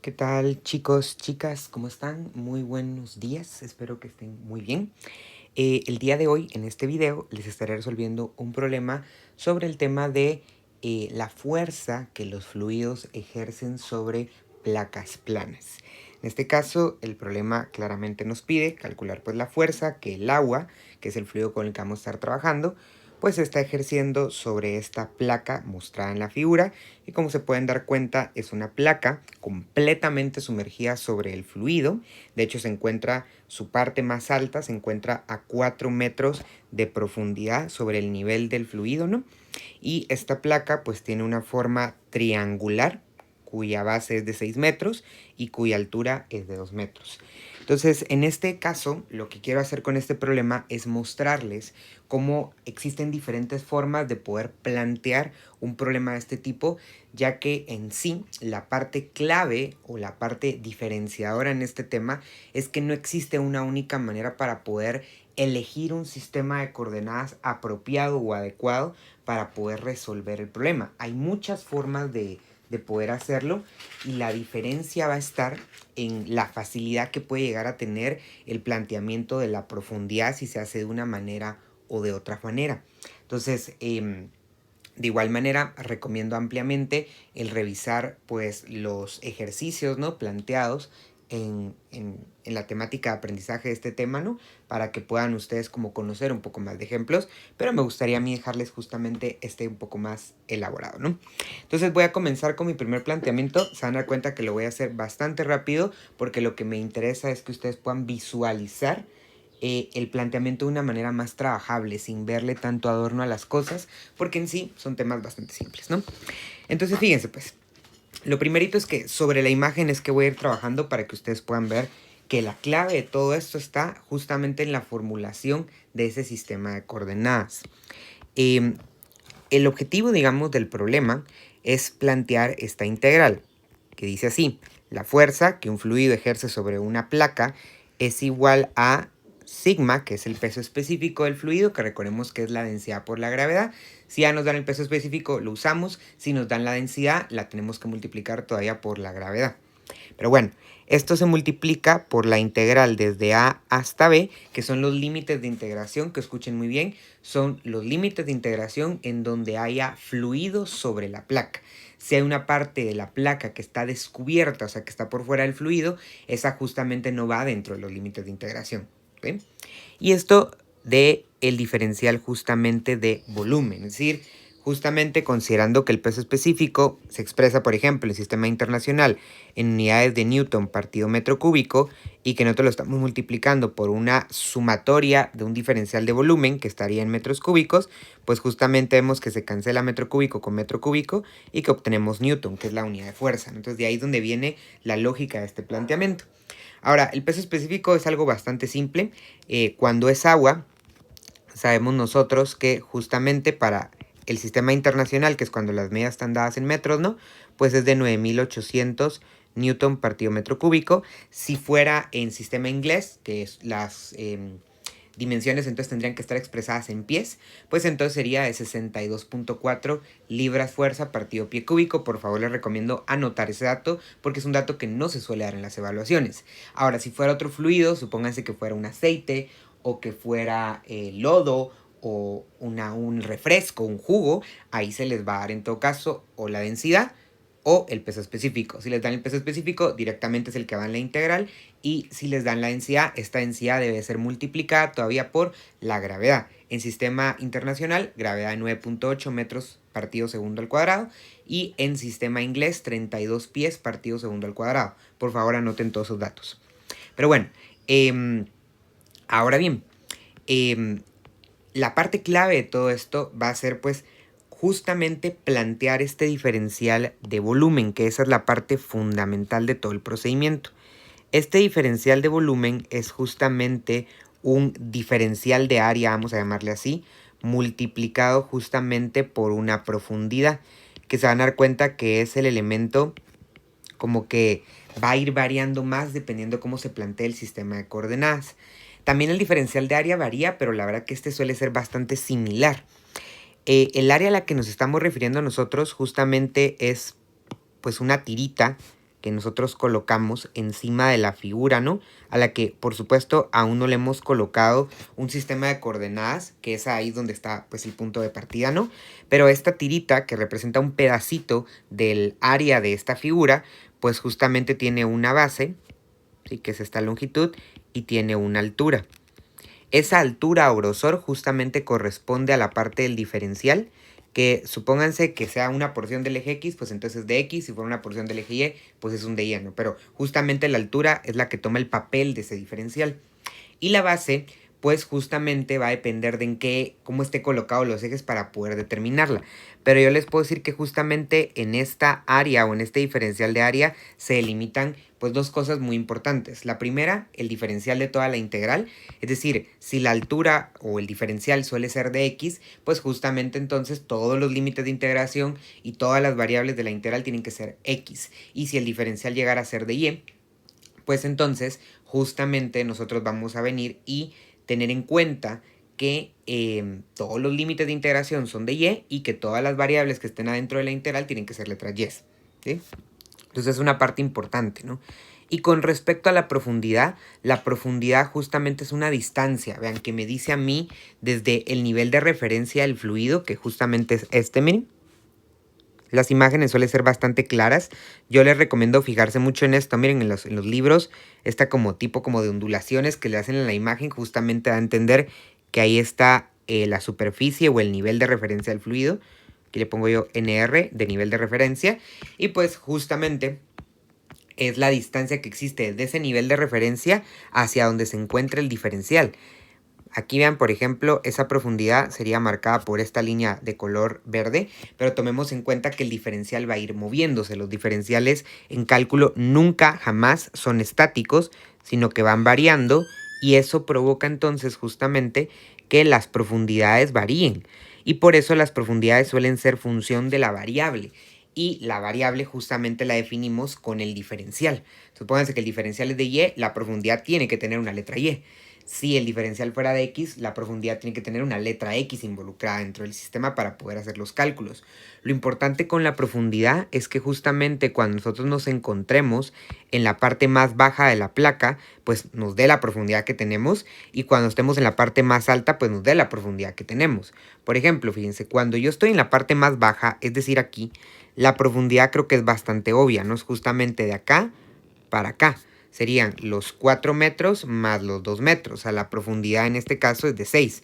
¿Qué tal, chicos, chicas? ¿Cómo están? Muy buenos días, espero que estén muy bien. El día de hoy, en este video, les estaré resolviendo un problema sobre el tema de la fuerza que los fluidos ejercen sobre placas planas. En este caso, el problema claramente nos pide calcular pues la fuerza que el agua, que es el fluido con el que vamos a estar trabajando, pues está ejerciendo sobre esta placa mostrada en la figura. Y como se pueden dar cuenta, es una placa completamente sumergida sobre el fluido. De hecho, su parte más alta se encuentra a 4 metros de profundidad sobre el nivel del fluido, ¿no? Y esta placa pues tiene una forma triangular, cuya base es de 6 metros y cuya altura es de 2 metros. Entonces, en este caso, lo que quiero hacer con este problema es mostrarles cómo existen diferentes formas de poder plantear un problema de este tipo, ya que en sí la parte clave o la parte diferenciadora en este tema es que no existe una única manera para poder elegir un sistema de coordenadas apropiado o adecuado para poder resolver el problema. Hay muchas formas de poder hacerlo y la diferencia va a estar en la facilidad que puede llegar a tener el planteamiento de la profundidad si se hace de una manera o de otra manera. Entonces, de igual manera, recomiendo ampliamente el revisar pues, los ejercicios, ¿no?, planteados en la temática de aprendizaje de este tema, ¿no?, para que puedan ustedes como conocer un poco más de ejemplos, pero me gustaría a mí dejarles justamente este un poco más elaborado, ¿no? Entonces voy a comenzar con mi primer planteamiento. Se van a dar cuenta que lo voy a hacer bastante rápido porque lo que me interesa es que ustedes puedan visualizar el planteamiento de una manera más trabajable, sin verle tanto adorno a las cosas, porque en sí son temas bastante simples, ¿no? Entonces fíjense pues, lo primerito es que sobre la imagen es que voy a ir trabajando para que ustedes puedan ver que la clave de todo esto está justamente en la formulación de ese sistema de coordenadas. El objetivo, digamos, del problema es plantear esta integral, que dice así: la fuerza que un fluido ejerce sobre una placa es igual a sigma, que es el peso específico del fluido, que recordemos que es la densidad por la gravedad. Si ya nos dan el peso específico, lo usamos. Si nos dan la densidad, la tenemos que multiplicar todavía por la gravedad. Pero bueno, esto se multiplica por la integral desde A hasta B, que son los límites de integración, que escuchen muy bien, son los límites de integración en donde haya fluido sobre la placa. Si hay una parte de la placa que está descubierta, o sea, que está por fuera del fluido, esa justamente no va dentro de los límites de integración. ¿Okay? Y esto de el diferencial justamente de volumen, es decir, justamente considerando que el peso específico se expresa, por ejemplo, en el sistema internacional en unidades de Newton partido metro cúbico y que nosotros lo estamos multiplicando por una sumatoria de un diferencial de volumen que estaría en metros cúbicos, pues justamente vemos que se cancela metro cúbico con metro cúbico y que obtenemos Newton, que es la unidad de fuerza. Entonces de ahí es donde viene la lógica de este planteamiento. Ahora, el peso específico es algo bastante simple. Cuando es agua, sabemos nosotros que justamente para el sistema internacional, que es cuando las medidas están dadas en metros, ¿no?, pues es de 9800 newton partido metro cúbico. Si fuera en sistema inglés, que es las dimensiones entonces tendrían que estar expresadas en pies, pues entonces sería de 62.4 libras fuerza partido pie cúbico. Por favor, les recomiendo anotar ese dato porque es un dato que no se suele dar en las evaluaciones. Ahora, si fuera otro fluido, supónganse que fuera un aceite o que fuera lodo o un refresco, un jugo, ahí se les va a dar en todo caso o la densidad o el peso específico. Si les dan el peso específico, directamente es el que va en la integral, y si les dan la densidad, esta densidad debe ser multiplicada todavía por la gravedad. En sistema internacional, gravedad de 9.8 metros partido segundo al cuadrado, y en sistema inglés, 32 pies partido segundo al cuadrado. Por favor, anoten todos esos datos. Pero bueno, ahora bien, la parte clave de todo esto va a ser pues justamente plantear este diferencial de volumen, que esa es la parte fundamental de todo el procedimiento. Este diferencial de volumen es justamente un diferencial de área, vamos a llamarle así, multiplicado justamente por una profundidad, que se van a dar cuenta que es el elemento como que va a ir variando más dependiendo cómo se plantee el sistema de coordenadas. También el diferencial de área varía, pero la verdad que este suele ser bastante similar. El área a la que nos estamos refiriendo nosotros justamente es pues una tirita que nosotros colocamos encima de la figura, ¿no? A la que, por supuesto, aún no le hemos colocado un sistema de coordenadas, que es ahí donde está, pues, el punto de partida, ¿no? Pero esta tirita, que representa un pedacito del área de esta figura, pues justamente tiene una base, ¿sí? Que es esta longitud, y tiene una altura. Esa altura o grosor justamente corresponde a la parte del diferencial, que supónganse que sea una porción del eje X, pues entonces es de X, si fuera una porción del eje Y, pues es un de Y, ¿no? Pero justamente la altura es la que toma el papel de ese diferencial. Y la base, pues justamente va a depender de cómo esté colocado los ejes para poder determinarla. Pero yo les puedo decir que justamente en esta área o en este diferencial de área se delimitan pues dos cosas muy importantes. La primera, el diferencial de toda la integral. Es decir, si la altura o el diferencial suele ser de X, pues justamente entonces todos los límites de integración y todas las variables de la integral tienen que ser X. Y si el diferencial llegara a ser de Y, pues entonces justamente nosotros vamos a venir y tener en cuenta que todos los límites de integración son de Y que todas las variables que estén adentro de la integral tienen que ser letras Y, ¿sí? Entonces es una parte importante, ¿no? Y con respecto a la profundidad justamente es una distancia, vean, que me dice a mí desde el nivel de referencia del fluido, que justamente es este, miren. Las imágenes suelen ser bastante claras. Yo les recomiendo fijarse mucho en esto. Miren, en los libros, esta tipo como de ondulaciones que le hacen en la imagen justamente da a entender que ahí está la superficie o el nivel de referencia del fluido. Aquí le pongo yo NR de nivel de referencia. Y pues justamente es la distancia que existe desde ese nivel de referencia hacia donde se encuentra el diferencial. Aquí vean, por ejemplo, esa profundidad sería marcada por esta línea de color verde, pero tomemos en cuenta que el diferencial va a ir moviéndose. Los diferenciales en cálculo nunca, jamás son estáticos, sino que van variando y eso provoca entonces justamente que las profundidades varíen. Y por eso las profundidades suelen ser función de la variable. Y la variable justamente la definimos con el diferencial. Supónganse que el diferencial es de Y, la profundidad tiene que tener una letra Y. Si el diferencial fuera de X, la profundidad tiene que tener una letra X involucrada dentro del sistema para poder hacer los cálculos. Lo importante con la profundidad es que justamente cuando nosotros nos encontremos en la parte más baja de la placa, pues nos dé la profundidad que tenemos, y cuando estemos en la parte más alta, pues nos dé la profundidad que tenemos. Por ejemplo, fíjense, cuando yo estoy en la parte más baja, es decir aquí, la profundidad creo que es bastante obvia, ¿no? Es justamente de acá para acá. Serían los 4 metros más los 2 metros. O sea, la profundidad en este caso es de 6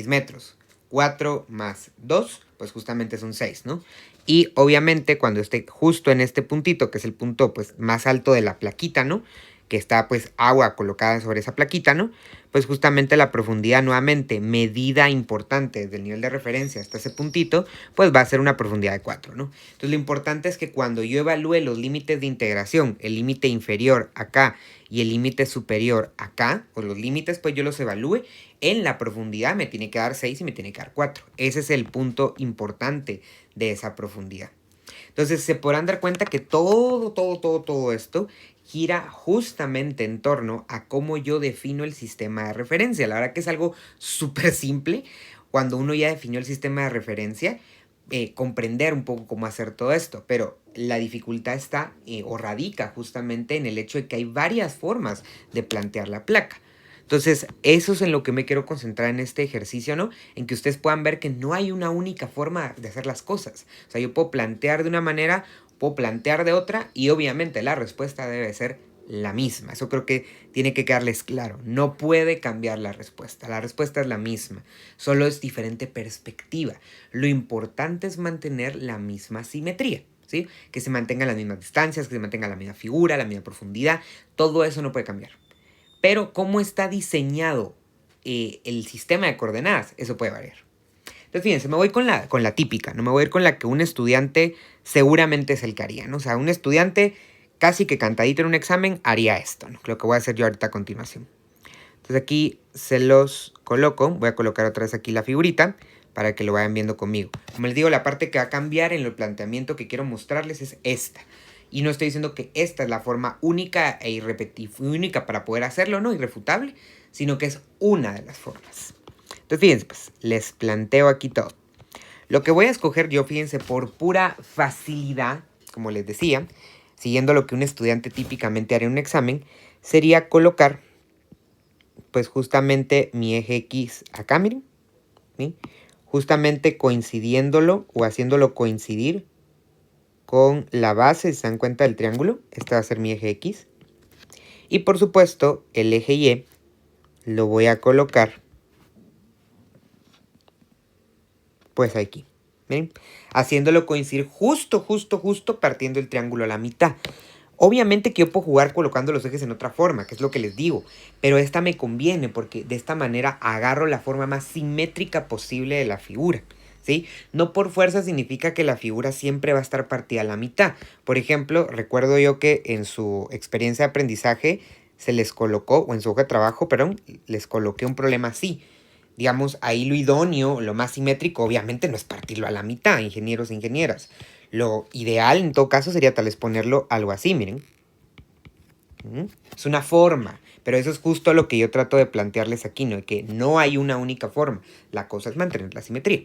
metros. 4 más 2, pues justamente son 6, ¿no? Y obviamente cuando esté justo en este puntito, que es el punto pues más alto de la plaquita, ¿no? Que está pues agua colocada sobre esa plaquita, ¿no? Pues justamente la profundidad nuevamente, medida importante desde el nivel de referencia hasta ese puntito, pues va a ser una profundidad de 4, ¿no? Entonces lo importante es que cuando yo evalúe los límites de integración, el límite inferior acá y el límite superior acá, o los límites pues yo los evalúe, en la profundidad me tiene que dar 6 y me tiene que dar 4. Ese es el punto importante de esa profundidad. Entonces se podrán dar cuenta que todo esto gira justamente en torno a cómo yo defino el sistema de referencia. La verdad que es algo súper simple cuando uno ya definió el sistema de referencia, comprender un poco cómo hacer todo esto, pero la dificultad está o radica justamente en el hecho de que hay varias formas de plantear la placa. Entonces, eso es en lo que me quiero concentrar en este ejercicio, ¿no? En que ustedes puedan ver que no hay una única forma de hacer las cosas. O sea, yo puedo plantear de una manera, puedo plantear de otra, y obviamente la respuesta debe ser la misma. Eso creo que tiene que quedarles claro. No puede cambiar la respuesta. La respuesta es la misma. Solo es diferente perspectiva. Lo importante es mantener la misma simetría, ¿sí? Que se mantengan las mismas distancias, que se mantenga la misma figura, la misma profundidad. Todo eso no puede cambiar. Pero cómo está diseñado el sistema de coordenadas, eso puede variar. Entonces, fíjense, me voy con la típica, no me voy a ir con la que un estudiante seguramente es el que haría, ¿no? O sea, un estudiante casi que cantadito en un examen haría esto, ¿no? Lo que voy a hacer yo ahorita a continuación. Entonces aquí se los coloco, voy a colocar otra vez aquí la figurita para que lo vayan viendo conmigo. Como les digo, la parte que va a cambiar en el planteamiento que quiero mostrarles es esta. Y no estoy diciendo que esta es la forma única e irrepetible, única para poder hacerlo, ¿no? Irrefutable, sino que es una de las formas. Entonces, fíjense, pues, les planteo aquí todo. Lo que voy a escoger yo, fíjense, por pura facilidad, como les decía, siguiendo lo que un estudiante típicamente haría en un examen, sería colocar pues justamente mi eje X acá, miren, ¿sí? Justamente coincidiéndolo o haciéndolo coincidir con la base, si se dan cuenta, del triángulo. Este va a ser mi eje X. Y por supuesto, el eje Y lo voy a colocar pues aquí. ¿Ven? Haciéndolo coincidir justo partiendo el triángulo a la mitad. Obviamente que yo puedo jugar colocando los ejes en otra forma, que es lo que les digo. Pero esta me conviene porque de esta manera agarro la forma más simétrica posible de la figura. ¿Sí? No por fuerza significa que la figura siempre va a estar partida a la mitad. Por ejemplo, recuerdo yo que en su experiencia de aprendizaje se les colocó, o en su hoja de trabajo, perdón, les coloqué un problema así. Digamos, ahí lo idóneo, lo más simétrico, obviamente no es partirlo a la mitad, ingenieros e ingenieras. Lo ideal, en todo caso, sería tal vez ponerlo algo así, miren. Es una forma, pero eso es justo lo que yo trato de plantearles aquí, ¿no? Que no hay una única forma. La cosa es mantener la simetría.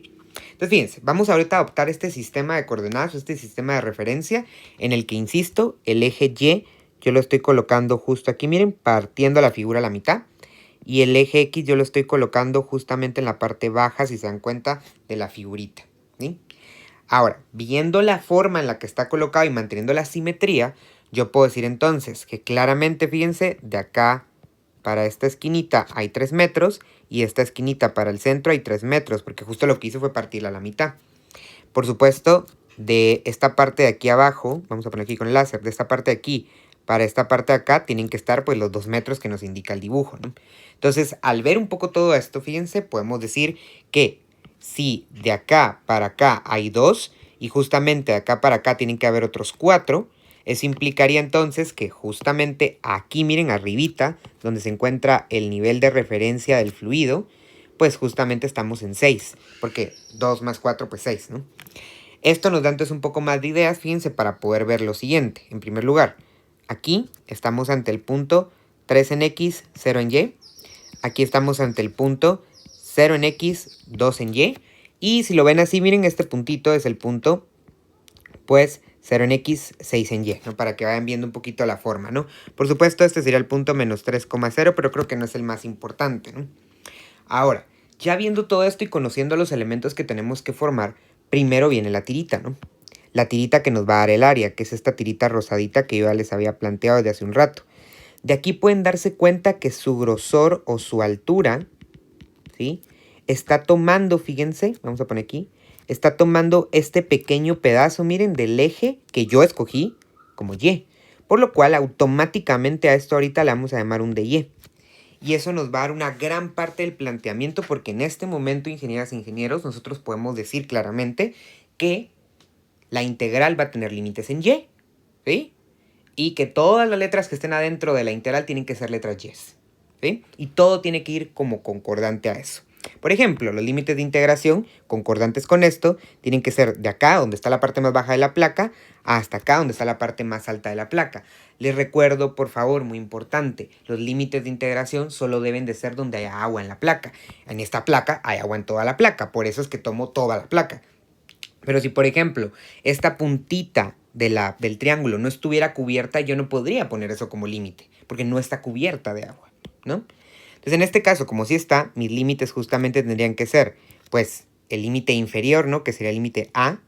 Entonces, fíjense, vamos ahorita a adoptar este sistema de coordenadas, este sistema de referencia, en el que, insisto, el eje Y yo lo estoy colocando justo aquí, miren, partiendo la figura a la mitad. Y el eje X yo lo estoy colocando justamente en la parte baja, si se dan cuenta, de la figurita, ¿sí? Ahora, viendo la forma en la que está colocado y manteniendo la simetría, yo puedo decir entonces que claramente, fíjense, de acá para esta esquinita hay 3 metros y esta esquinita para el centro hay 3 metros, porque justo lo que hice fue partirla a la mitad. Por supuesto, de esta parte de aquí abajo, vamos a poner aquí con el láser, de esta parte de aquí para esta parte de acá tienen que estar pues los 2 metros que nos indica el dibujo, ¿no? Entonces, al ver un poco todo esto, fíjense, podemos decir que si de acá para acá hay 2 y justamente de acá para acá tienen que haber otros 4, eso implicaría entonces que justamente aquí, miren, arribita, donde se encuentra el nivel de referencia del fluido, pues justamente estamos en 6, porque 2 más 4, pues 6, ¿no? Esto nos da entonces un poco más de ideas, fíjense, para poder ver lo siguiente. En primer lugar, aquí estamos ante el punto 3 en X, 0 en Y. Aquí estamos ante el punto 0 en X, 2 en Y. Y si lo ven así, miren, este puntito es el punto, pues, 0 en X, 6 en Y, ¿no? Para que vayan viendo un poquito la forma, ¿no? Por supuesto, este sería el punto menos 3,0, pero creo que no es el más importante, ¿no? Ahora, ya viendo todo esto y conociendo los elementos que tenemos que formar, primero viene la tirita, ¿no? La tirita que nos va a dar el área, que es esta tirita rosadita que yo ya les había planteado desde hace un rato. De aquí pueden darse cuenta que su grosor o su altura, ¿sí? Está tomando, fíjense, vamos a poner aquí, está tomando este pequeño pedazo, miren, del eje que yo escogí como Y. Por lo cual, automáticamente a esto ahorita le vamos a llamar un DY. Y eso nos va a dar una gran parte del planteamiento porque en este momento, ingenieras e ingenieros, nosotros podemos decir claramente que la integral va a tener límites en Y, ¿sí? Y que todas las letras que estén adentro de la integral tienen que ser letras Y, ¿sí? Y todo tiene que ir como concordante a eso. Por ejemplo, los límites de integración concordantes con esto tienen que ser de acá, donde está la parte más baja de la placa, hasta acá, donde está la parte más alta de la placa. Les recuerdo, por favor, muy importante, los límites de integración solo deben de ser donde haya agua en la placa. En esta placa hay agua en toda la placa, por eso es que tomo toda la placa. Pero si, por ejemplo, esta puntita del triángulo no estuviera cubierta, yo no podría poner eso como límite, porque no está cubierta de agua, ¿no? Entonces, en este caso, como sí está, mis límites justamente tendrían que ser, pues, el límite inferior, ¿no? Que sería el límite A,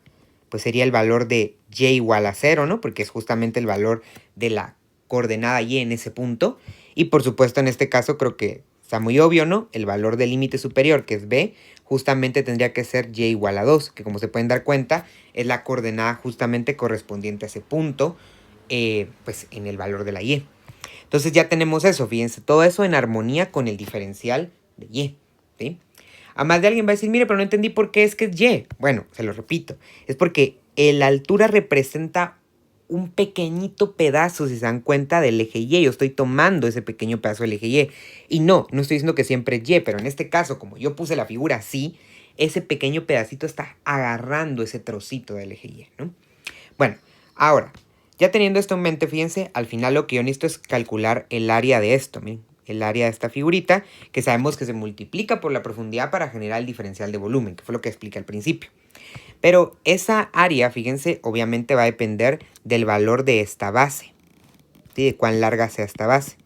pues sería el valor de Y igual a 0, ¿no? Porque es justamente el valor de la coordenada Y en ese punto. Y por supuesto, en este caso, creo que está muy obvio, ¿no? El valor del límite superior, que es B, justamente tendría que ser Y igual a 2, que como se pueden dar cuenta, es la coordenada justamente correspondiente a ese punto, pues en el valor de la Y. Entonces ya tenemos eso, fíjense, todo eso en armonía con el diferencial de Y, ¿sí? A más de alguien va a decir, mire, pero no entendí por qué es que es Y. Bueno, se lo repito, es porque la altura representa un pequeñito pedazo, si se dan cuenta, del eje Y. Yo estoy tomando ese pequeño pedazo del eje Y. Y no estoy diciendo que siempre es Y, pero en este caso, como yo puse la figura así, ese pequeño pedacito está agarrando ese trocito del eje Y, ¿no? Bueno, ahora, ya teniendo esto en mente, fíjense, al final lo que yo necesito es calcular el área de esto, miren, el área de esta figurita, que sabemos que se multiplica por la profundidad para generar el diferencial de volumen, que fue lo que expliqué al principio. Pero esa área, fíjense, obviamente va a depender del valor de esta base, ¿sí? De cuán larga sea esta base.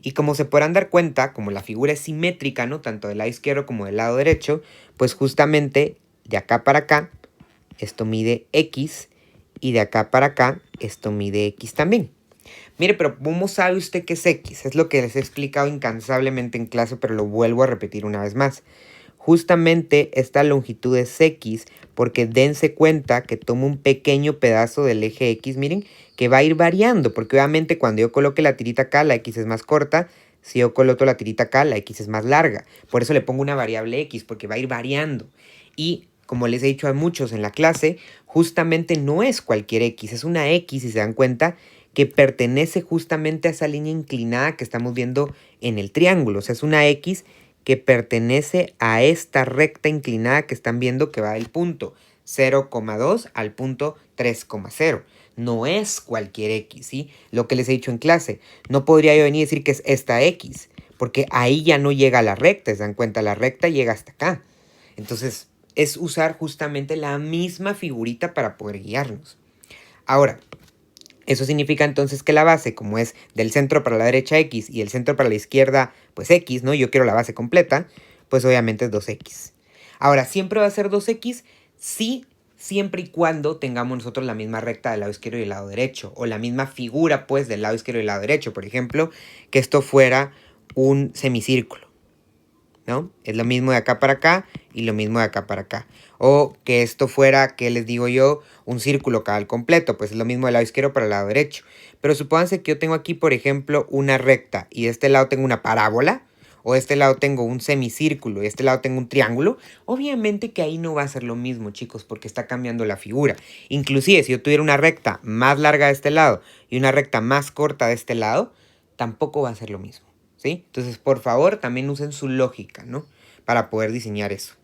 Y como se podrán dar cuenta, como la figura es simétrica, ¿no? Tanto del lado izquierdo como del lado derecho, pues justamente de acá para acá, esto mide X, y de acá para acá, esto mide X también. Mire, pero ¿cómo sabe usted qué es X? Es lo que les he explicado incansablemente en clase, pero lo vuelvo a repetir una vez más. Justamente esta longitud es X porque dense cuenta que tomo un pequeño pedazo del eje X, miren, que va a ir variando, porque obviamente cuando yo coloque la tirita acá, la X es más corta, si yo coloco la tirita acá, la X es más larga. Por eso le pongo una variable X, porque va a ir variando. Y como les he dicho a muchos en la clase, justamente no es cualquier X, es una X, si se dan cuenta, que pertenece justamente a esa línea inclinada que estamos viendo en el triángulo. O sea, es una X que pertenece a esta recta inclinada que están viendo que va del punto 0,2 al punto 3,0. No es cualquier X, ¿sí? Lo que les he dicho en clase. No podría yo venir y decir que es esta X, porque ahí ya no llega a la recta, ¿se dan cuenta? La recta llega hasta acá. Entonces, es usar justamente la misma figurita para poder guiarnos. Ahora, eso significa entonces que la base, como es del centro para la derecha X y el centro para la izquierda, pues X, ¿no? Yo quiero la base completa, pues obviamente es 2X. Ahora, ¿siempre va a ser 2X? Sí, siempre y cuando tengamos nosotros la misma recta del lado izquierdo y del lado derecho, o la misma figura, pues, del lado izquierdo y del lado derecho. Por ejemplo, que esto fuera un semicírculo, ¿no? Es lo mismo de acá para acá y lo mismo de acá para acá. O que esto fuera, ¿qué les digo yo? Un círculo cabal completo, pues es lo mismo del lado izquierdo para el lado derecho. Pero supónganse que yo tengo aquí, por ejemplo, una recta y de este lado tengo una parábola, o de este lado tengo un semicírculo y de este lado tengo un triángulo. Obviamente que ahí no va a ser lo mismo, chicos, porque está cambiando la figura. Inclusive, si yo tuviera una recta más larga de este lado y una recta más corta de este lado, tampoco va a ser lo mismo, ¿sí? Entonces, por favor, también usen su lógica, ¿no? Para poder diseñar eso.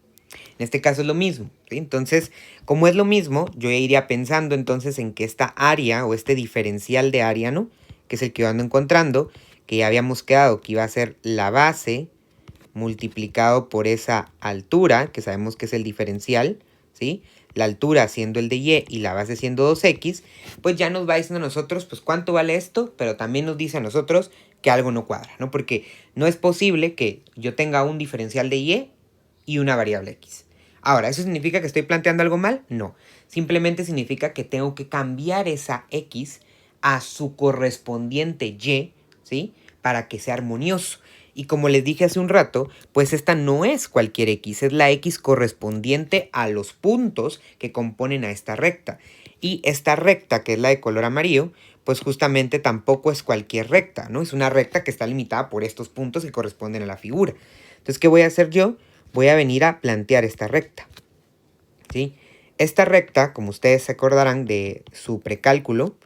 En este caso es lo mismo, ¿sí? Entonces, como es lo mismo, yo iría pensando entonces en que esta área o este diferencial de área, ¿no? Que es el que yo ando encontrando, que ya habíamos quedado que iba a ser la base multiplicado por esa altura, que sabemos que es el diferencial, ¿sí? La altura siendo el de y la base siendo 2x, pues ya nos va diciendo a nosotros, pues cuánto vale esto, pero también nos dice a nosotros que algo no cuadra, ¿no? Porque no es posible que yo tenga un diferencial de y una variable x. Ahora, ¿eso significa que estoy planteando algo mal? No. Simplemente significa que tengo que cambiar esa x a su correspondiente y, ¿sí? Para que sea armonioso. Y como les dije hace un rato, pues esta no es cualquier x, es la x correspondiente a los puntos que componen a esta recta. Y esta recta, que es la de color amarillo, pues justamente tampoco es cualquier recta, ¿no? Es una recta que está limitada por estos puntos que corresponden a la figura. Entonces, ¿qué voy a hacer yo? Voy a venir a plantear esta recta, ¿sí? Esta recta, como ustedes se acordarán de su precálculo,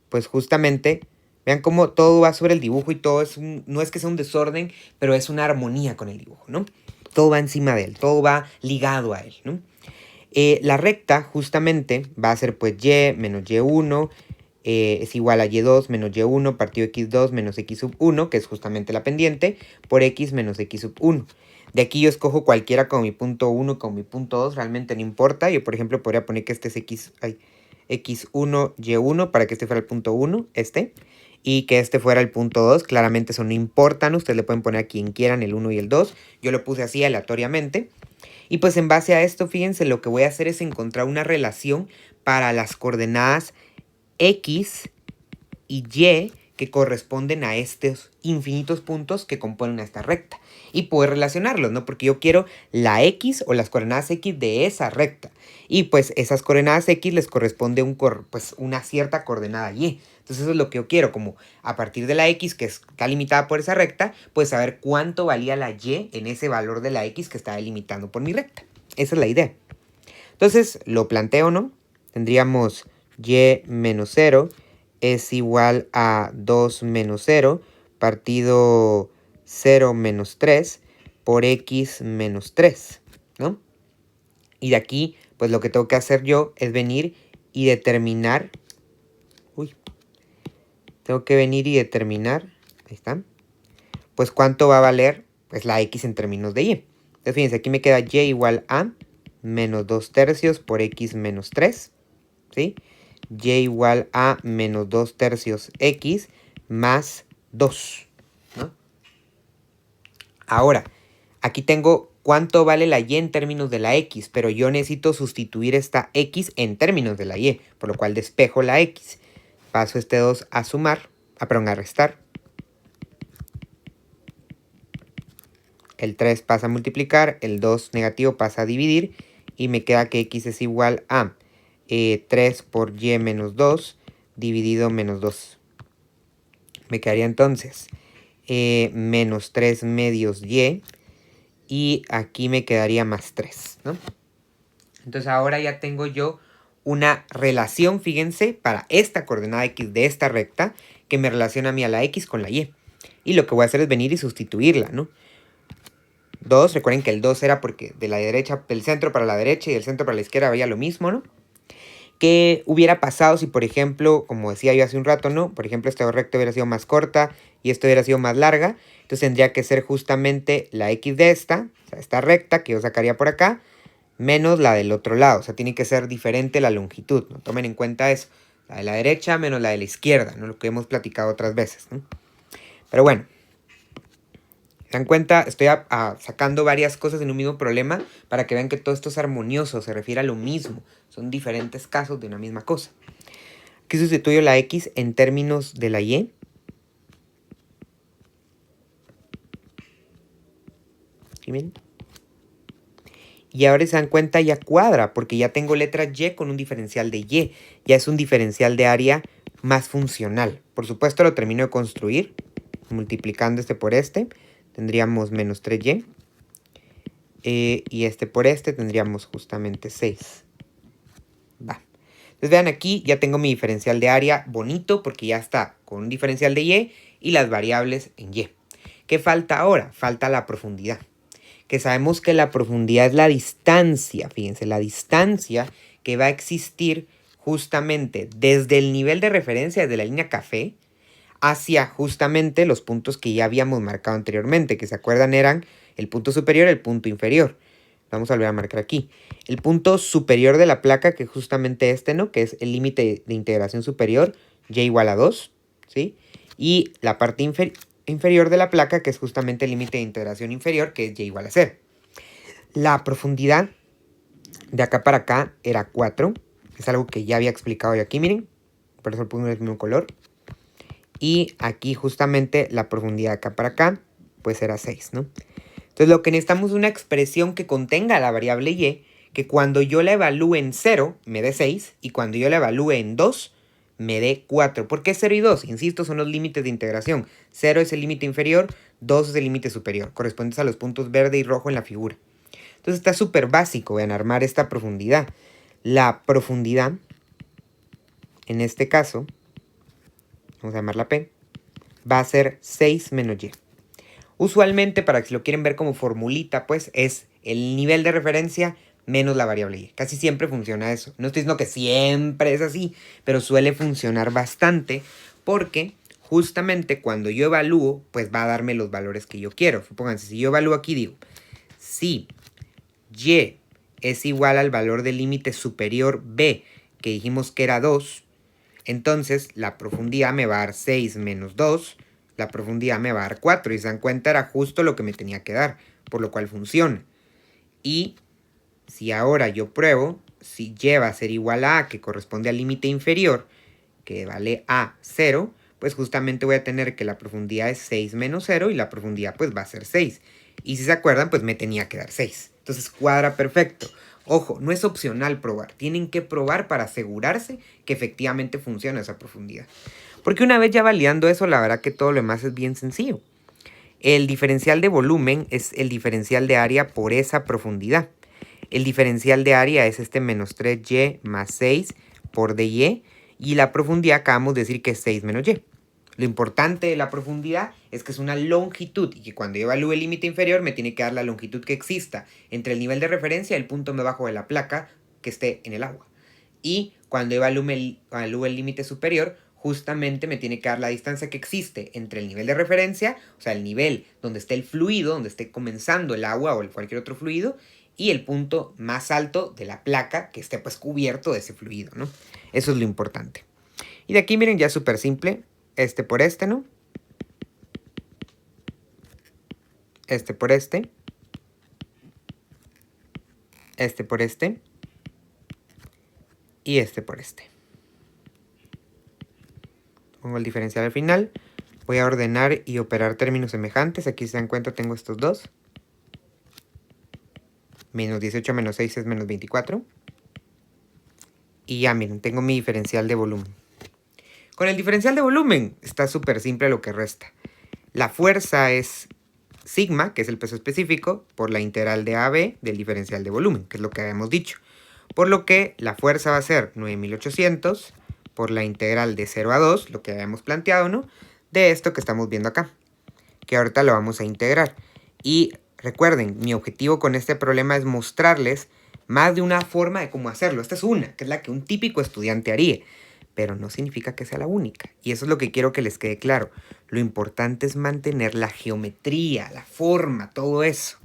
pues justamente, vean cómo todo va sobre el dibujo y todo es no es que sea un desorden, pero es una armonía con el dibujo, ¿no? Todo va encima de él, todo va ligado a él, ¿no? La recta justamente va a ser pues y menos y1 es igual a y2 menos y1 partido x2 menos x sub 1, que es justamente la pendiente, por x menos x sub 1. De aquí yo escojo cualquiera como mi punto 1, como mi punto 2, realmente no importa. Yo, por ejemplo, podría poner que este es x1, y1, para que este fuera el punto 1, y que este fuera el punto 2. Claramente eso no importa, ¿no? Ustedes le pueden poner a quien quieran el 1 y el 2. Yo lo puse así aleatoriamente. Y pues en base a esto, fíjense, lo que voy a hacer es encontrar una relación para las coordenadas x y y que corresponden a estos infinitos puntos que componen esta recta. Y poder relacionarlos, ¿no? Porque yo quiero la x o las coordenadas x de esa recta. Y pues esas coordenadas x les corresponde una cierta coordenada y. Entonces eso es lo que yo quiero, como a partir de la x que está limitada por esa recta, pues saber cuánto valía la y en ese valor de la x que está delimitando por mi recta. Esa es la idea. Entonces lo planteo, ¿no? Tendríamos y menos 0 es igual a 2 menos 0 partido 0 menos 3 por x menos 3, ¿no? Y de aquí, pues lo que tengo que hacer yo es venir y determinar, ahí está, pues cuánto va a valer pues la x en términos de y. Entonces fíjense, aquí me queda y igual a menos 2 tercios por x menos 3, ¿sí? Y igual a menos 2 tercios x más 2, ¿no? Ahora, aquí tengo cuánto vale la y en términos de la x, pero yo necesito sustituir esta x en términos de la y, por lo cual despejo la x. Paso este 2 a sumar, perdón, a restar. El 3 pasa a multiplicar, el 2 negativo pasa a dividir, y me queda que x es igual a 3 por y menos 2 dividido menos 2. Me quedaría entonces menos 3 medios y aquí me quedaría más 3, ¿no? Entonces ahora ya tengo yo una relación, fíjense, para esta coordenada x de esta recta que me relaciona a mí a la x con la y. Y lo que voy a hacer es venir y sustituirla, ¿no? 2, recuerden que el 2 era porque de la derecha, del centro para la derecha y del centro para la izquierda había lo mismo, ¿no? ¿Qué hubiera pasado si, por ejemplo, como decía yo hace un rato, ¿no? Por ejemplo, esta recta hubiera sido más corta y esto hubiera sido más larga. Entonces tendría que ser justamente la x de esta, o sea, esta recta que yo sacaría por acá, menos la del otro lado. O sea, tiene que ser diferente la longitud, ¿no? Tomen en cuenta eso. La de la derecha menos la de la izquierda, ¿no? Lo que hemos platicado otras veces, ¿no? Pero bueno, ¿se dan cuenta? Estoy sacando varias cosas en un mismo problema para que vean que todo esto es armonioso, se refiere a lo mismo. Son diferentes casos de una misma cosa. Aquí sustituyo la x en términos de la y. ¿Sí ven? Y ahora se dan cuenta ya cuadra, porque ya tengo letra y con un diferencial de y. Ya es un diferencial de área más funcional. Por supuesto lo termino de construir, multiplicando este por este. Tendríamos menos 3y. Y este por este tendríamos justamente 6. Va. Entonces vean aquí, ya tengo mi diferencial de área bonito, porque ya está con un diferencial de y las variables en y. ¿Qué falta ahora? Falta la profundidad. Que sabemos que la profundidad es la distancia, fíjense, la distancia que va a existir justamente desde el nivel de referencia, desde la línea café, hacia justamente los puntos que ya habíamos marcado anteriormente, que se acuerdan eran el punto superior y el punto inferior. Vamos a volver a marcar aquí. El punto superior de la placa, que es justamente este, ¿no? Que es el límite de integración superior, y igual a 2, ¿sí? Y la parte inferior de la placa, que es justamente el límite de integración inferior, que es y igual a 0. La profundidad de acá para acá era 4. Es algo que ya había explicado yo aquí, miren. Por eso puse el mismo color. Y aquí justamente la profundidad de acá para acá, pues era 6, ¿no? Entonces lo que necesitamos es una expresión que contenga la variable y, que cuando yo la evalúe en 0 me dé 6 y cuando yo la evalúe en 2 me dé 4. ¿Por qué 0 y 2? Insisto, son los límites de integración. 0 es el límite inferior, 2 es el límite superior, correspondientes a los puntos verde y rojo en la figura. Entonces está súper básico, vean, armar esta profundidad. La profundidad, en este caso, vamos a llamarla P, va a ser 6 menos y. Usualmente, para que si lo quieren ver como formulita, pues es el nivel de referencia menos la variable y. Casi siempre funciona eso. No estoy diciendo que siempre es así, pero suele funcionar bastante porque justamente cuando yo evalúo, pues va a darme los valores que yo quiero. Supónganse, si yo evalúo aquí, digo, si y es igual al valor del límite superior b, que dijimos que era 2, entonces la profundidad me va a dar 6 menos 2, la profundidad me va a dar 4. Y se dan cuenta, era justo lo que me tenía que dar, por lo cual funciona. Y si ahora yo pruebo, si y va a ser igual a que corresponde al límite inferior, que vale a 0, pues justamente voy a tener que la profundidad es 6 menos 0 y la profundidad pues va a ser 6. Y si se acuerdan, pues me tenía que dar 6. Entonces cuadra perfecto. Ojo, no es opcional probar. Tienen que probar para asegurarse que efectivamente funciona esa profundidad. Porque una vez ya validando eso, la verdad que todo lo demás es bien sencillo. El diferencial de volumen es el diferencial de área por esa profundidad. El diferencial de área es este menos 3y más 6 por dy. Y la profundidad acabamos de decir que es 6 menos y. Lo importante de la profundidad es que es una longitud y que cuando yo evalúe el límite inferior me tiene que dar la longitud que exista entre el nivel de referencia y el punto más bajo de la placa que esté en el agua. Y cuando evalúe el límite superior, justamente me tiene que dar la distancia que existe entre el nivel de referencia, o sea, el nivel donde esté el fluido, donde esté comenzando el agua o cualquier otro fluido, y el punto más alto de la placa que esté pues cubierto de ese fluido, ¿no? Eso es lo importante. Y de aquí miren, ya es súper simple, este por este, ¿no? Este por este. Este por este. Y este por este. Pongo el diferencial al final. Voy a ordenar y operar términos semejantes. Aquí si se dan cuenta tengo estos dos. Menos 18 menos 6 es menos 24. Y ya miren, tengo mi diferencial de volumen. Con el diferencial de volumen está súper simple lo que resta. La fuerza es sigma, que es el peso específico, por la integral de AB del diferencial de volumen, que es lo que habíamos dicho. Por lo que la fuerza va a ser 9800 por la integral de 0 a 2, lo que habíamos planteado, ¿no? De esto que estamos viendo acá, que ahorita lo vamos a integrar. Y recuerden, mi objetivo con este problema es mostrarles más de una forma de cómo hacerlo. Esta es una, que es la que un típico estudiante haría, pero no significa que sea la única. Y eso es lo que quiero que les quede claro. Lo importante es mantener la geometría, la forma, todo eso.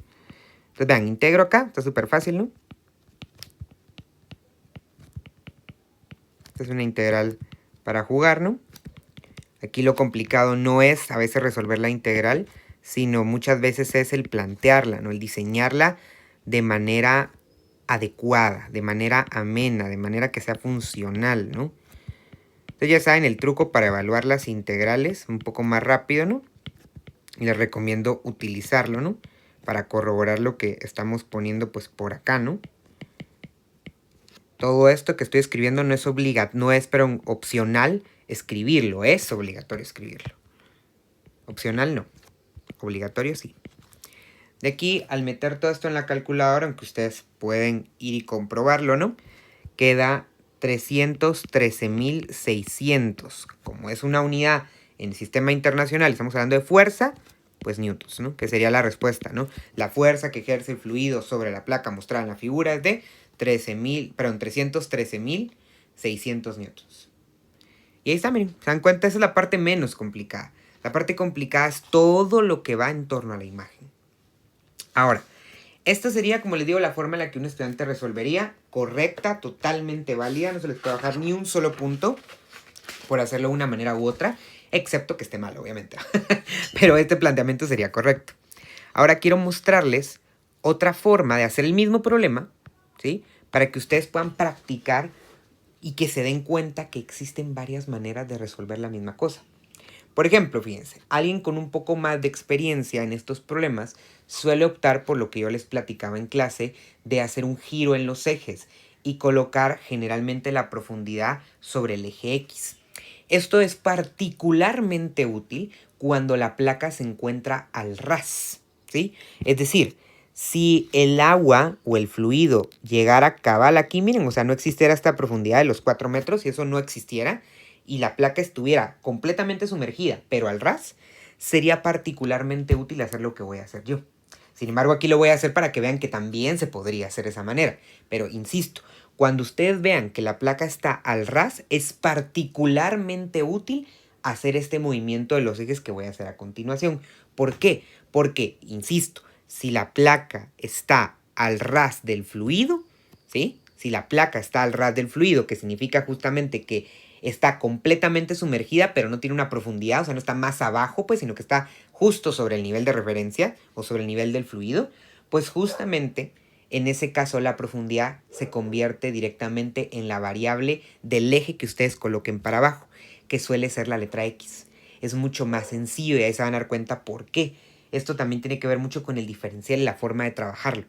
Entonces vean, integro acá, está súper fácil, ¿no? Esta es una integral para jugar, ¿no? Aquí lo complicado no es a veces resolver la integral, sino muchas veces es el plantearla, ¿no? El diseñarla de manera adecuada, de manera amena, de manera que sea funcional, ¿no? Entonces ya saben el truco para evaluar las integrales un poco más rápido, ¿no? Y les recomiendo utilizarlo, ¿no? Para corroborar lo que estamos poniendo pues por acá, ¿no? Todo esto que estoy escribiendo no es pero opcional escribirlo, es obligatorio escribirlo. Opcional no, obligatorio sí. De aquí, al meter todo esto en la calculadora, aunque ustedes pueden ir y comprobarlo, ¿no? Queda 313.600. Como es una unidad en el sistema internacional, estamos hablando de fuerza, pues newtons, ¿no? Que sería la respuesta, ¿no? La fuerza que ejerce el fluido sobre la placa mostrada en la figura es de 313.600 newtons. Y ahí está, miren, se dan cuenta, esa es la parte menos complicada. La parte complicada es todo lo que va en torno a la imagen. Ahora, esta sería, como les digo, la forma en la que un estudiante resolvería, correcta, totalmente válida, no se les puede bajar ni un solo punto por hacerlo de una manera u otra, excepto que esté mal, obviamente. Pero este planteamiento sería correcto. Ahora quiero mostrarles otra forma de hacer el mismo problema, ¿sí? Para que ustedes puedan practicar y que se den cuenta que existen varias maneras de resolver la misma cosa. Por ejemplo, fíjense, alguien con un poco más de experiencia en estos problemas suele optar por lo que yo les platicaba en clase de hacer un giro en los ejes y colocar generalmente la profundidad sobre el eje X. Esto es particularmente útil cuando la placa se encuentra al ras, ¿sí? Es decir, si el agua o el fluido llegara cabal aquí, miren, o sea, no existiera esta profundidad de los 4 metros, si eso no existiera, y la placa estuviera completamente sumergida, pero al ras, sería particularmente útil hacer lo que voy a hacer yo. Sin embargo, aquí lo voy a hacer para que vean que también se podría hacer de esa manera. Pero insisto, cuando ustedes vean que la placa está al ras, es particularmente útil hacer este movimiento de los ejes que voy a hacer a continuación. ¿Por qué? Porque, insisto, si la placa está al ras del fluido, ¿sí? Si la placa está al ras del fluido, que significa justamente que está completamente sumergida, pero no tiene una profundidad, o sea, no está más abajo, pues, sino que está justo sobre el nivel de referencia o sobre el nivel del fluido, pues justamente en ese caso la profundidad se convierte directamente en la variable del eje que ustedes coloquen para abajo, que suele ser la letra X. Es mucho más sencillo y ahí se van a dar cuenta por qué. Esto también tiene que ver mucho con el diferencial y la forma de trabajarlo.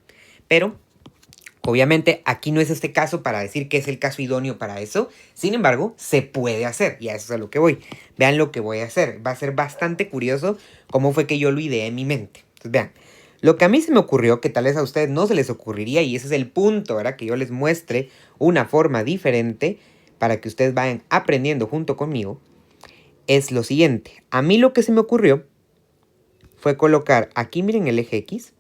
Pero obviamente aquí no es este caso para decir que es el caso idóneo para eso. Sin embargo, se puede hacer y a eso es a lo que voy. Vean lo que voy a hacer. Va a ser bastante curioso cómo fue que yo lo ideé en mi mente. Entonces vean, lo que a mí se me ocurrió, que tal vez a ustedes no se les ocurriría, y ese es el punto, ¿verdad? Que yo les muestre una forma diferente para que ustedes vayan aprendiendo junto conmigo, es lo siguiente. A mí lo que se me ocurrió fue colocar aquí, miren, el eje X.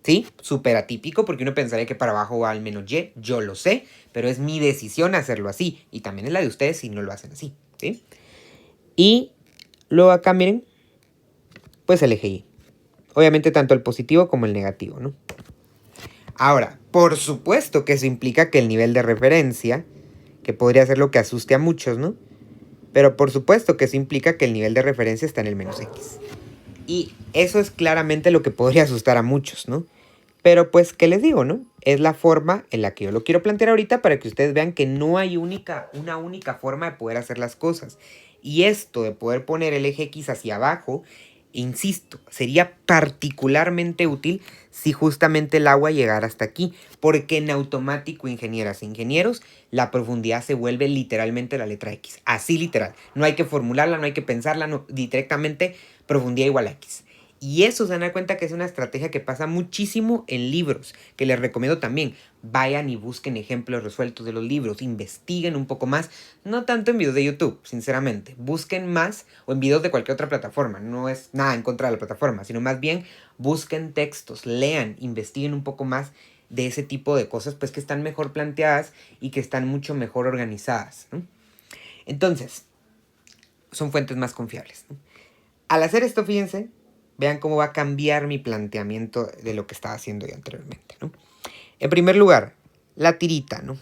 ¿Sí? Súper atípico porque uno pensaría que para abajo va al menos Y, yo lo sé, pero es mi decisión hacerlo así. Y también es la de ustedes si no lo hacen así, ¿sí? Y luego acá, miren, pues el eje Y. Obviamente tanto el positivo como el negativo, ¿no? Ahora, por supuesto que eso implica que el nivel de referencia, que podría ser lo que asuste a muchos, ¿no? Pero por supuesto que eso implica que el nivel de referencia está en el menos x. Y eso es claramente lo que podría asustar a muchos, ¿no? Pero pues, ¿qué les digo, no? Es la forma en la que yo lo quiero plantear ahorita para que ustedes vean que no hay una única forma de poder hacer las cosas. Y esto de poder poner el eje X hacia abajo, insisto, sería particularmente útil si justamente el agua llegara hasta aquí. Porque en automático, ingenieras e ingenieros, la profundidad se vuelve literalmente la letra X. Así literal. No hay que formularla, no hay que pensarla, no, directamente profundidad igual a X. Y eso se dan a cuenta que es una estrategia que pasa muchísimo en libros, que les recomiendo también. Vayan y busquen ejemplos resueltos de los libros, investiguen un poco más, no tanto en videos de YouTube, sinceramente. Busquen más o en videos de cualquier otra plataforma, no es nada en contra de la plataforma, sino más bien busquen textos, lean, investiguen un poco más de ese tipo de cosas, pues que están mejor planteadas y que están mucho mejor organizadas, ¿no? Entonces, son fuentes más confiables, ¿no? Al hacer esto, fíjense, vean cómo va a cambiar mi planteamiento de lo que estaba haciendo yo anteriormente, ¿no? En primer lugar, la tirita, ¿no?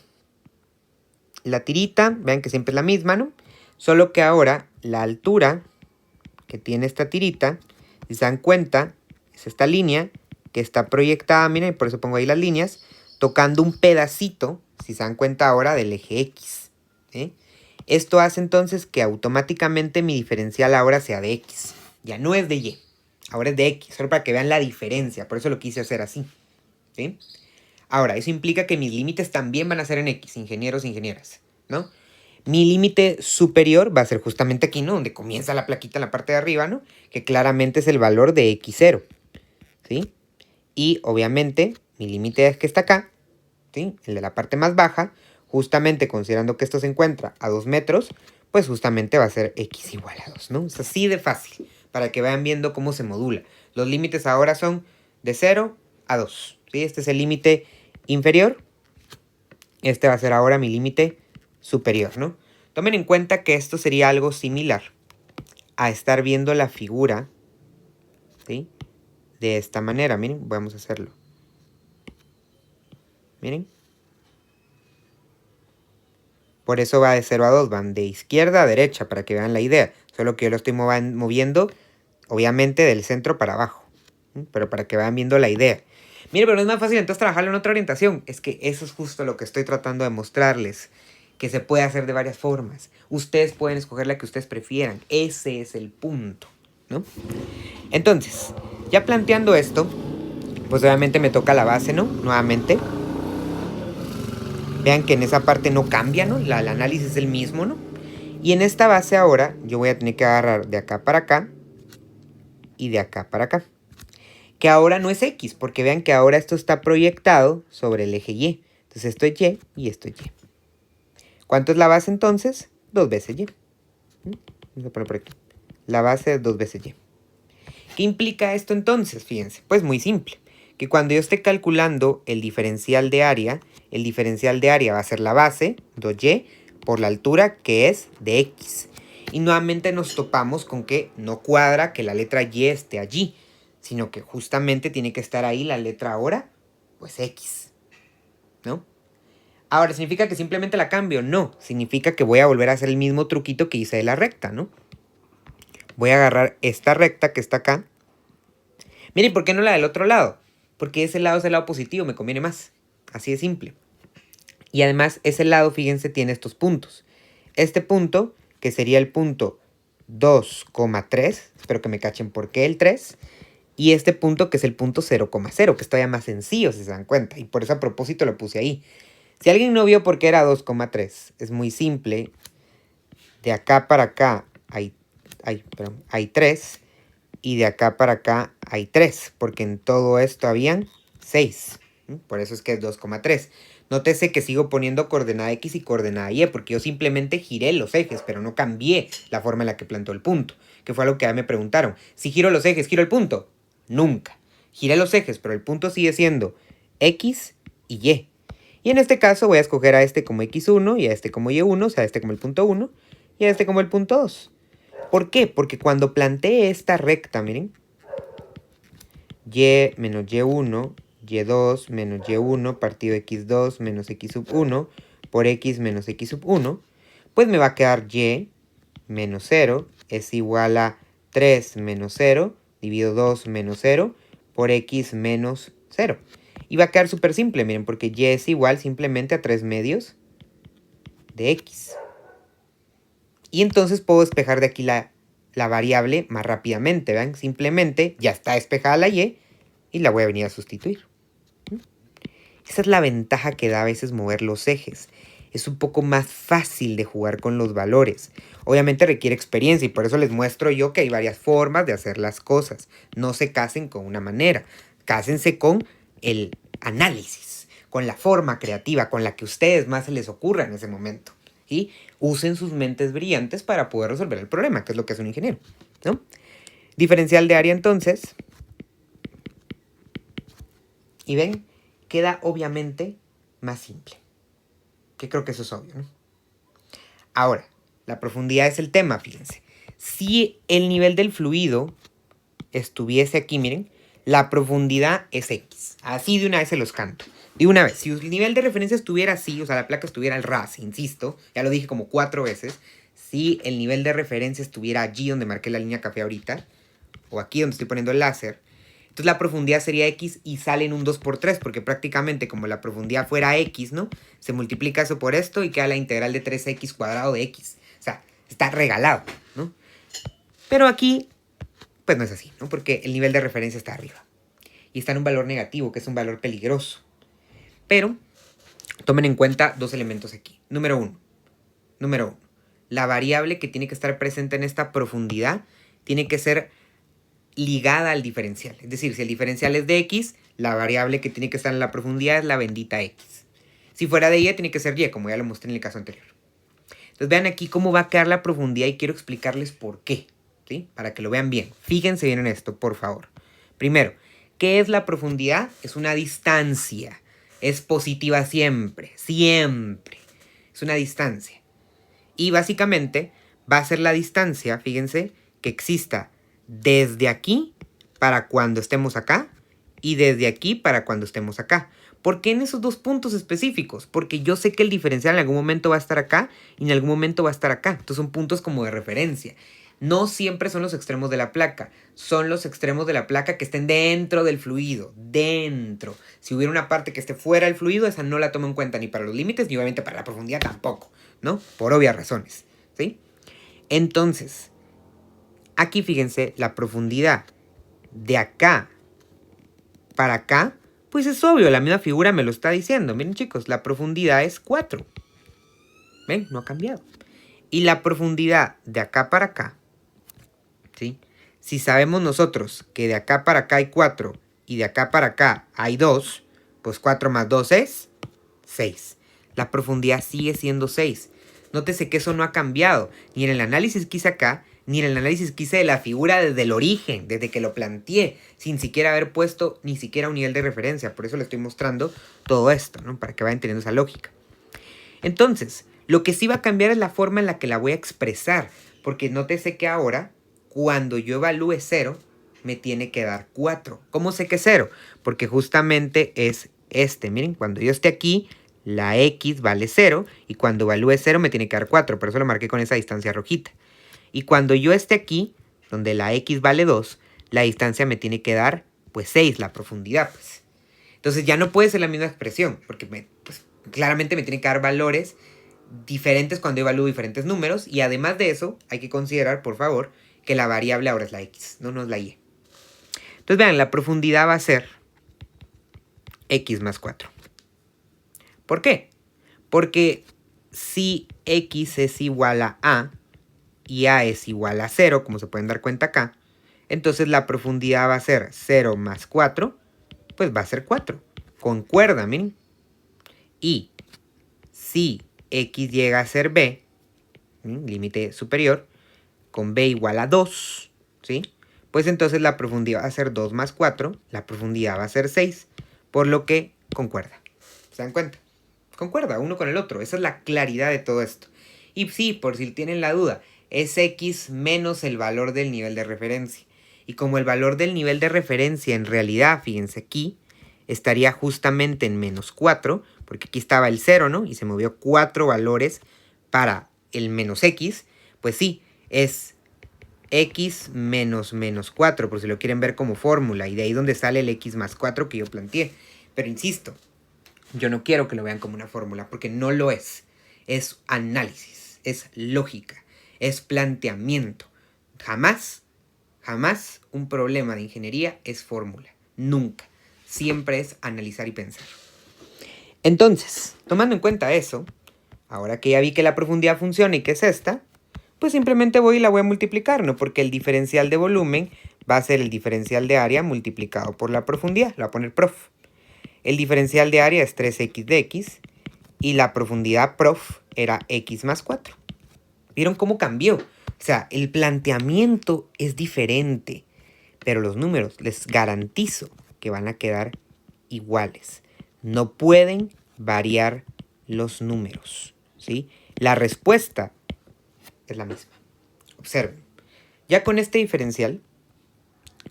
La tirita, vean que siempre es la misma, ¿no? Solo que ahora la altura que tiene esta tirita, si se dan cuenta, es esta línea que está proyectada, miren, por eso pongo ahí las líneas, tocando un pedacito, si se dan cuenta ahora, del eje X, ¿eh? Esto hace entonces que automáticamente mi diferencial ahora sea de X. Ya no es de Y, ahora es de X, solo para que vean la diferencia, por eso lo quise hacer así, ¿sí? Ahora, eso implica que mis límites también van a ser en X, ingenieros e ingenieras, ¿no? Mi límite superior va a ser justamente aquí, ¿no? Donde comienza la plaquita en la parte de arriba, ¿no? Que claramente es el valor de X0, ¿sí? Y obviamente mi límite es que está acá, ¿sí? El de la parte más baja, justamente considerando que esto se encuentra a 2 metros, pues justamente va a ser X igual a 2, ¿no? Es así de fácil, para que vayan viendo cómo se modula. Los límites ahora son de 0 a 2, ¿sí? Este es el límite inferior. Este va a ser ahora mi límite superior, ¿no? Tomen en cuenta que esto sería algo similar a estar viendo la figura, ¿sí? De esta manera, miren, vamos a hacerlo. Miren. Por eso va de 0 a 2, van de izquierda a derecha, para que vean la idea. Solo que yo lo estoy moviendo, obviamente, del centro para abajo. Pero para que vayan viendo la idea. Mire, pero no es más fácil entonces trabajarlo en otra orientación. Es que eso es justo lo que estoy tratando de mostrarles. Que se puede hacer de varias formas. Ustedes pueden escoger la que ustedes prefieran. Ese es el punto, ¿no? Entonces, ya planteando esto, pues obviamente me toca la base, ¿no? Nuevamente. Vean que en esa parte no cambia, ¿no? El análisis es el mismo, ¿no? Y en esta base ahora yo voy a tener que agarrar de acá para acá y de acá para acá. Que ahora no es X, porque vean que ahora esto está proyectado sobre el eje Y. Entonces esto es Y y esto es Y. ¿Cuánto es la base entonces? 2 veces Y. Vamos a poner por aquí. La base es 2 veces Y. ¿Qué implica esto entonces? Fíjense, pues muy simple. Que cuando yo esté calculando el diferencial de área va a ser la base, 2y, por la altura que es de X. Y nuevamente nos topamos con que no cuadra que la letra Y esté allí, sino que justamente tiene que estar ahí la letra ahora, pues X, ¿no? Ahora, ¿significa que simplemente la cambio? No, significa que voy a volver a hacer el mismo truquito que hice de la recta, ¿no? Voy a agarrar esta recta que está acá. Miren, ¿por qué no la del otro lado? Porque ese lado es el lado positivo, me conviene más. Así de simple. Y además, ese lado, fíjense, tiene estos puntos. Este punto, que sería el punto 2,3, espero que me cachen por qué el 3, y este punto que es el punto 0,0, que está ya más sencillo, si se dan cuenta, y por eso a propósito lo puse ahí. Si alguien no vio por qué era 2,3, es muy simple. De acá para acá hay 3, y de acá para acá hay 3, porque en todo esto habían 6. Por eso es que es 2,3. Nótese que sigo poniendo coordenada X y coordenada Y, porque yo simplemente giré los ejes, pero no cambié la forma en la que plantó el punto, que fue algo que ya me preguntaron. Si giro los ejes, ¿giro el punto? Nunca. Giré los ejes, pero el punto sigue siendo X y Y. Y en este caso voy a escoger a este como X1 y a este como Y1, o sea, a este como el punto 1 y a este como el punto 2. ¿Por qué? Porque cuando planteé esta recta, miren, Y menos Y1 y2 menos y1 partido x2 menos x sub 1 por x menos x sub 1, pues me va a quedar y menos 0 es igual a 3 menos 0 dividido 2 menos 0 por x menos 0. Y va a quedar súper simple, miren, porque y es igual simplemente a 3 medios de x. Y entonces puedo despejar de aquí la variable más rápidamente, ¿vean? Simplemente ya está despejada la y la voy a venir a sustituir. Esa es la ventaja que da a veces mover los ejes. Es un poco más fácil de jugar con los valores. Obviamente requiere experiencia y por eso les muestro yo que hay varias formas de hacer las cosas. No se casen con una manera. Cásense con el análisis, con la forma creativa, con la que a ustedes más se les ocurra en ese momento. Y usen sus mentes brillantes para poder resolver el problema, que es lo que hace un ingeniero, ¿no? Diferencial de área entonces. Y ven, queda obviamente más simple. Que creo que eso es obvio, ¿no? Ahora, la profundidad es el tema, fíjense. Si el nivel del fluido estuviese aquí, miren, la profundidad es X. Así de una vez se los canto. De una vez, si el nivel de referencia estuviera así, o sea, la placa estuviera al ras, insisto, ya lo dije como 4 veces, si el nivel de referencia estuviera allí donde marqué la línea café ahorita, o aquí donde estoy poniendo el láser, entonces la profundidad sería X y sale en un 2 por 3, porque prácticamente como la profundidad fuera X, ¿no? Se multiplica eso por esto y queda la integral de 3x cuadrado de X. O sea, está regalado, ¿no? Pero aquí, pues no es así, ¿no? Porque el nivel de referencia está arriba. Y está en un valor negativo, que es un valor peligroso. Pero tomen en cuenta dos elementos aquí. Número uno. La variable que tiene que estar presente en esta profundidad tiene que ser ligada al diferencial. Es decir, si el diferencial es de X, la variable que tiene que estar en la profundidad es la bendita X. Si fuera de Y, tiene que ser Y, como ya lo mostré en el caso anterior. Entonces vean aquí cómo va a quedar la profundidad y quiero explicarles por qué, ¿sí? Para que lo vean bien. Fíjense bien en esto, por favor. Primero, ¿qué es la profundidad? Es una distancia. Es positiva siempre, siempre. Es una distancia. Y básicamente va a ser la distancia, fíjense, que exista desde aquí para cuando estemos acá y desde aquí para cuando estemos acá. ¿Por qué en esos dos puntos específicos? Porque yo sé que el diferencial en algún momento va a estar acá y en algún momento va a estar acá. Entonces son puntos como de referencia. No siempre son los extremos de la placa. Son los extremos de la placa que estén dentro del fluido. Dentro. Si hubiera una parte que esté fuera del fluido, esa no la tomo en cuenta ni para los límites ni obviamente para la profundidad tampoco, ¿no? Por obvias razones, ¿sí? Entonces, aquí fíjense, la profundidad de acá para acá, pues es obvio, la misma figura me lo está diciendo. Miren chicos, la profundidad es 4. ¿Ven? No ha cambiado. Y la profundidad de acá para acá, ¿sí? Si sabemos nosotros que de acá para acá hay 4 y de acá para acá hay 2, pues 4 más 2 es 6. La profundidad sigue siendo 6. Nótese que eso no ha cambiado, ni en el análisis que hice acá, ni en el análisis que hice de la figura desde el origen, desde que lo planteé, sin siquiera haber puesto ni siquiera un nivel de referencia. Por eso le estoy mostrando todo esto, ¿no? Para que vayan teniendo esa lógica. Entonces, lo que sí va a cambiar es la forma en la que la voy a expresar, porque nótese que ahora, cuando yo evalúe 0, me tiene que dar 4. ¿Cómo sé que es 0? Porque justamente es este. Miren, cuando yo esté aquí, la X vale 0, y cuando evalúe 0 me tiene que dar 4, por eso lo marqué con esa distancia rojita. Y cuando yo esté aquí, donde la X vale 2, la distancia me tiene que dar, pues 6, la profundidad, pues. Entonces ya no puede ser la misma expresión, porque pues, claramente me tiene que dar valores diferentes cuando evalúo diferentes números, y además de eso, hay que considerar, por favor, que la variable ahora es la X, no es la Y. Entonces vean, la profundidad va a ser X más 4. ¿Por qué? Porque si X es igual a A, y A es igual a 0, como se pueden dar cuenta acá, entonces la profundidad va a ser 0 más 4, pues va a ser 4. Concuerda, miren. Y si X llega a ser B, límite superior, con B igual a 2, ¿sí? Pues entonces la profundidad va a ser 2 más 4, la profundidad va a ser 6, por lo que concuerda. ¿Se dan cuenta? Concuerda uno con el otro. Esa es la claridad de todo esto. Y sí, por si tienen la duda, es X menos el valor del nivel de referencia. Y como el valor del nivel de referencia en realidad, fíjense aquí, estaría justamente en menos 4, porque aquí estaba el 0, ¿no? Y se movió 4 valores para el menos x. Pues sí, es x menos menos 4, por si lo quieren ver como fórmula. Y de ahí donde sale el x más 4 que yo planteé. Pero insisto, yo no quiero que lo vean como una fórmula, porque no lo es. Es análisis, es lógica, es planteamiento. Jamás un problema de ingeniería es fórmula. Nunca. Siempre es analizar y pensar. Entonces, tomando en cuenta eso, ahora que ya vi que la profundidad funciona y que es esta, pues simplemente voy y la voy a multiplicar, ¿no? Porque el diferencial de volumen va a ser el diferencial de área multiplicado por la profundidad. Lo voy a poner prof. El diferencial de área es 3x de x y la profundidad prof era x más 4. ¿Vieron cómo cambió? O sea, el planteamiento es diferente, pero los números les garantizo que van a quedar iguales. No pueden variar los números, ¿sí? La respuesta es la misma. Observen. Ya con este diferencial,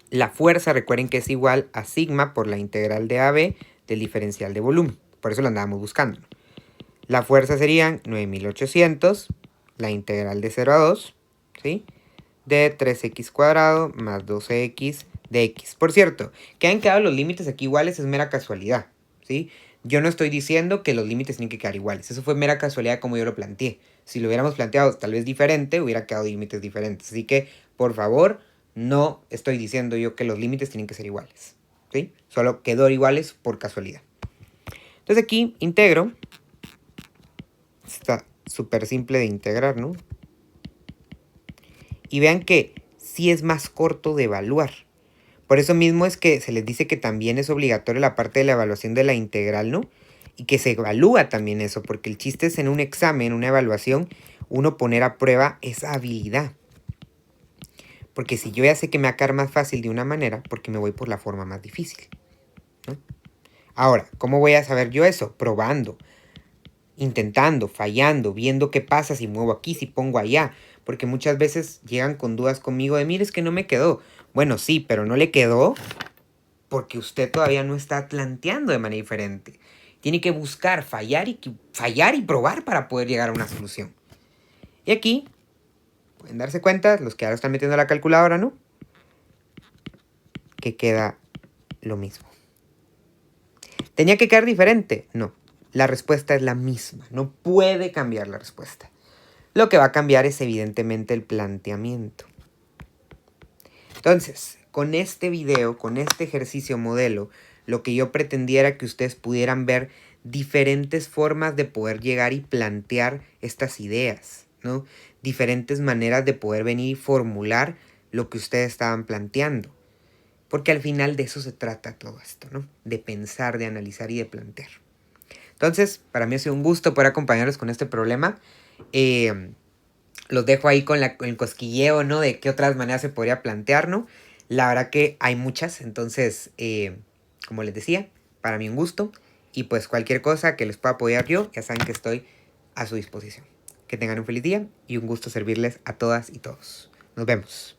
la fuerza, recuerden que es igual a sigma por la integral de AB del diferencial de volumen. Por eso lo andábamos buscando. La fuerza serían 9800, la integral de 0 a 2, ¿sí? De 3x cuadrado más 12x de x. Por cierto, que hayan quedado los límites aquí iguales es mera casualidad, ¿sí? Yo no estoy diciendo que los límites tienen que quedar iguales. Eso fue mera casualidad como yo lo planteé. Si lo hubiéramos planteado tal vez diferente, hubiera quedado límites diferentes. Así que, por favor, no estoy diciendo yo que los límites tienen que ser iguales, ¿sí? Solo quedó iguales por casualidad. Entonces aquí integro. Está súper simple de integrar, ¿no? Y vean que sí es más corto de evaluar. Por eso mismo es que se les dice que también es obligatorio la parte de la evaluación de la integral, ¿no? Y que se evalúa también eso, porque el chiste es en un examen, una evaluación, uno poner a prueba esa habilidad. Porque si yo ya sé que me va a quedar más fácil de una manera, porque me voy por la forma más difícil, ¿no? Ahora, ¿cómo voy a saber yo eso? Probando, intentando, fallando, viendo qué pasa si muevo aquí, si pongo allá. Porque muchas veces llegan con dudas conmigo de, mire, es que no me quedó. Bueno, sí, pero no le quedó porque usted todavía no está planteando de manera diferente. Tiene que buscar, fallar y probar para poder llegar a una solución. Y aquí, pueden darse cuenta, los que ahora están metiendo la calculadora, ¿no? Que queda lo mismo. ¿Tenía que quedar diferente? No. La respuesta es la misma. No puede cambiar la respuesta. Lo que va a cambiar es evidentemente el planteamiento. Entonces, con este video, con este ejercicio modelo, lo que yo pretendía era que ustedes pudieran ver diferentes formas de poder llegar y plantear estas ideas, ¿no? Diferentes maneras de poder venir y formular lo que ustedes estaban planteando. Porque al final de eso se trata todo esto, ¿no? De pensar, de analizar y de plantear. Entonces, para mí ha sido un gusto poder acompañarlos con este problema. Los dejo ahí con el cosquilleo, ¿no? De qué otras maneras se podría plantear, ¿no? La verdad que hay muchas, entonces, como les decía, para mí un gusto. Y pues cualquier cosa que les pueda apoyar yo, ya saben que estoy a su disposición. Que tengan un feliz día y un gusto servirles a todas y todos. Nos vemos.